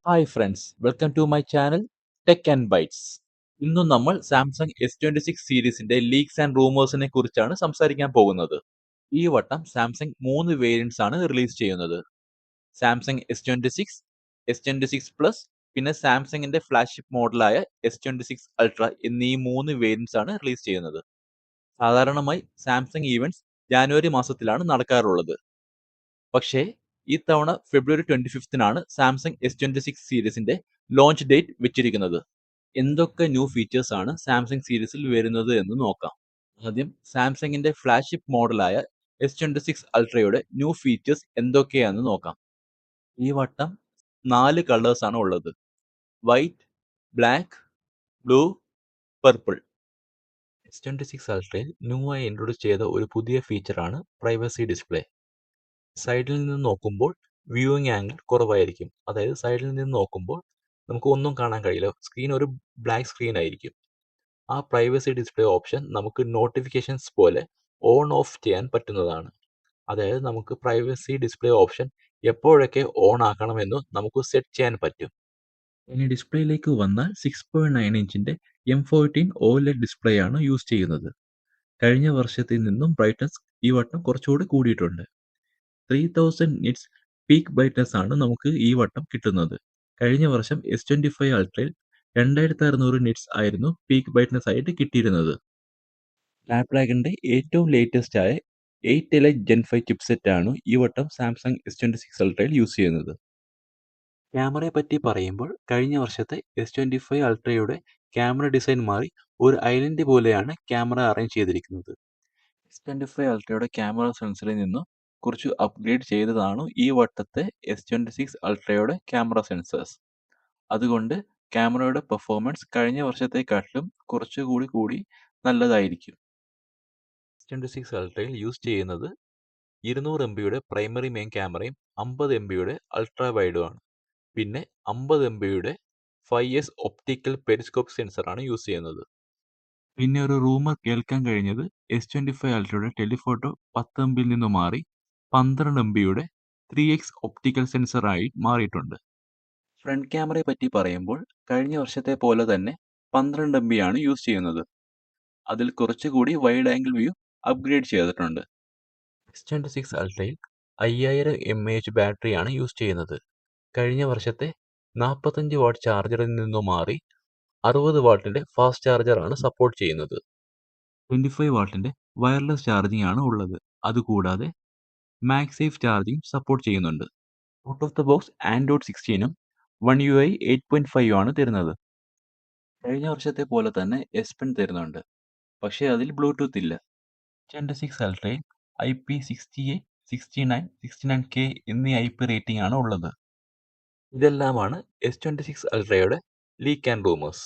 Hi friends, welcome to my channel tech and bytes. ഇന്നും നമ്മൾ Samsung S26 സീരീസിന്റെ leaks and റൂമേഴ്സിനെ കുറിച്ചാണ് സംസാരിക്കാൻ പോകുന്നത്. ഈ വട്ടം സാംസങ് 3 വേരിയന്റ്സ് ആണ് റിലീസ് ചെയ്യുന്നത്. സാംസങ് S26, S26 പ്ലസ്, പിന്നെ സാംസങ്ങിന്റെ ഫ്ലാഗ്ഷിപ്പ് മോഡലായ S26 അൾട്ര എന്നീ 3 വേരിയന്റ്സ് ആണ് റിലീസ് ചെയ്യുന്നത്. സാധാരണമായി സാംസങ് ഈവന്റ്സ് ജാനുവരി മാസത്തിലാണ് നടക്കാറുള്ളത്. പക്ഷേ ഇത്തവണ ഫെബ്രുവരി 25-നാണ് സാംസങ് S26 സീരീസിന്റെ ലോഞ്ച് ഡേറ്റ് വെച്ചിരിക്കുന്നത്. എന്തൊക്കെ ന്യൂ ഫീച്ചേഴ്സ് ആണ് സാംസങ് സീരീസിൽ വരുന്നത് എന്ന് നോക്കാം. ആദ്യം സാംസങ്ങിന്റെ ഫ്ലാഗ്ഷിപ്പ് മോഡലായ S26 അൾട്രയുടെ ന്യൂ ഫീച്ചേഴ്സ് എന്തൊക്കെയാണെന്ന് നോക്കാം. ഈ വട്ടം 4 കളേഴ്സ് ആണ് ഉള്ളത്: white, black, blue, purple. S26 അൾട്രയിൽ ന്യൂ ആയി ഇൻട്രൊഡ്യൂസ് ചെയ്ത ഒരു പുതിയ ഫീച്ചറാണ് പ്രൈവസി ഡിസ്പ്ലേ. സൈഡിൽ നിന്ന് നോക്കുമ്പോൾ വ്യൂയിങ് ആംഗിൾ കുറവായിരിക്കും. അതായത് സൈഡിൽ നിന്ന് നോക്കുമ്പോൾ നമുക്ക് ഒന്നും കാണാൻ കഴിയില്ല. സ്ക്രീൻ ഒരു ബ്ലാക്ക് സ്ക്രീൻ ആയിരിക്കും. ആ പ്രൈവസി ഡിസ്പ്ലേ ഓപ്ഷൻ നമുക്ക് നോട്ടിഫിക്കേഷൻസ് പോലെ ഓൺ ഓഫ് ചെയ്യാൻ പറ്റുന്നതാണ്. അതായത് നമുക്ക് പ്രൈവസി ഡിസ്പ്ലേ ഓപ്ഷൻ എപ്പോഴൊക്കെ ഓൺ ആക്കണമെന്ന് നമുക്ക് സെറ്റ് ചെയ്യാൻ പറ്റും. ഇനി ഡിസ്പ്ലേയിലേക്ക് വന്നാൽ 6.9 ഇഞ്ചിന്റെ M14 OLED ഡിസ്പ്ലേ ആണ് യൂസ് ചെയ്യുന്നത്. കഴിഞ്ഞ വർഷത്തിൽ നിന്നും ബ്രൈറ്റ്നസ് ഈ വട്ടം കുറച്ചുകൂടി കൂടിയിട്ടുണ്ട്. 3000 നിറ്റ്സ് പീക്ക് ബ്രൈറ്റ്നസ് ആണ് നമുക്ക് ഈ വട്ടം കിട്ടുന്നത്. കഴിഞ്ഞ വർഷം S25 അൾട്രയിൽ 2600 നിറ്റ്സ് ആയിരുന്നു പീക്ക് ബ്രൈറ്റ്നസ് ആയിട്ട് കിട്ടിയിരുന്നത്. സ്നാപ്ഡ്രാഗണിന്റെ ഏറ്റവും ലേറ്റസ്റ്റ് ആയ 8 Elite Gen 5 ചിപ്സെറ്റ് ആണ് ഈ വട്ടം സാംസങ് S26 അൾട്രയിൽ യൂസ് ചെയ്യുന്നത്. ക്യാമറയെ പറ്റി പറയുമ്പോൾ കഴിഞ്ഞ വർഷത്തെ S25 അൾട്രയുടെ ക്യാമറ ഡിസൈൻ മാറി ഒരു ഐലൻഡ് പോലെയാണ് ക്യാമറ അറേഞ്ച് ചെയ്തിരിക്കുന്നത്. S25 അൾട്രയുടെ ക്യാമറ സെൻസറിൽ നിന്നും കുറച്ച് അപ്ഗ്രേഡ് ചെയ്തതാണ് ഈ വട്ടത്തെ S26 അൾട്രയുടെ ക്യാമറ സെൻസേഴ്സ്. അതുകൊണ്ട് ക്യാമറയുടെ പെർഫോമൻസ് കഴിഞ്ഞ വർഷത്തെക്കാട്ടിലും കുറച്ചുകൂടി നല്ലതായിരിക്കും. S26 അൾട്രയിൽ യൂസ് ചെയ്യുന്നത് 200 MBയുടെ പ്രൈമറി മെയിൻ ക്യാമറയും 50 MBയുടെ അൾട്രാ വൈഡുമാണ്. പിന്നെ 50 MBയുടെ 5S ഒപ്റ്റിക്കൽ പെരിസ്കോപ്പ് സെൻസറാണ് യൂസ് ചെയ്യുന്നത്. പിന്നെ ഒരു റൂമർ കേൾക്കാൻ കഴിഞ്ഞത് S25 അൾട്രയുടെ ടെലിഫോട്ടോ 10 MB യിൽ നിന്ന് മാറി 12 MBയുടെ 3x ഒപ്റ്റിക്കൽ സെൻസറായി മാറിയിട്ടുണ്ട്. ഫ്രണ്ട് ക്യാമറയെ പറ്റി പറയുമ്പോൾ കഴിഞ്ഞ വർഷത്തെ പോലെ തന്നെ 12 MB ആണ് യൂസ് ചെയ്യുന്നത്. അതിൽ കുറച്ചുകൂടി വൈഡ് ആംഗിൾ വ്യൂ അപ്ഗ്രേഡ് ചെയ്തിട്ടുണ്ട്. S26 അൾട്രയിൽ 5000 mAh ബാറ്ററിയാണ് യൂസ് ചെയ്യുന്നത്. കഴിഞ്ഞ വർഷത്തെ 45 വാട്ട് ചാർജറിൽ നിന്നും മാറി 60 വാട്ടിന്റെ ഫാസ്റ്റ് ചാർജർ ആണ് സപ്പോർട്ട് ചെയ്യുന്നത്. 25 വാട്ടിന്റെ വയർലെസ് ചാർജിംഗ് ആണ് ഉള്ളത്. അതുകൂടാതെ മാഗ്സേഫ് ചാർജിംഗ് സപ്പോർട്ട് ചെയ്യുന്നുണ്ട്. Out of the box Android 16ഉം One UI 8.5 ആണ് തരുന്നത്. കഴിഞ്ഞ വർഷത്തെ പോലെ തന്നെ S Pen തരുന്നുണ്ട്, പക്ഷേ അതിൽ ബ്ലൂടൂത്ത് ഇല്ല. S26 അൾട്രയിൽ IP68, 69, 69K എന്നീ IP റേറ്റിംഗ് ആണ് ഉള്ളത്. ഇതെല്ലാമാണ് S26 അൾട്രയുടെ ലീക്ക് ആൻഡ് റൂമേഴ്സ്.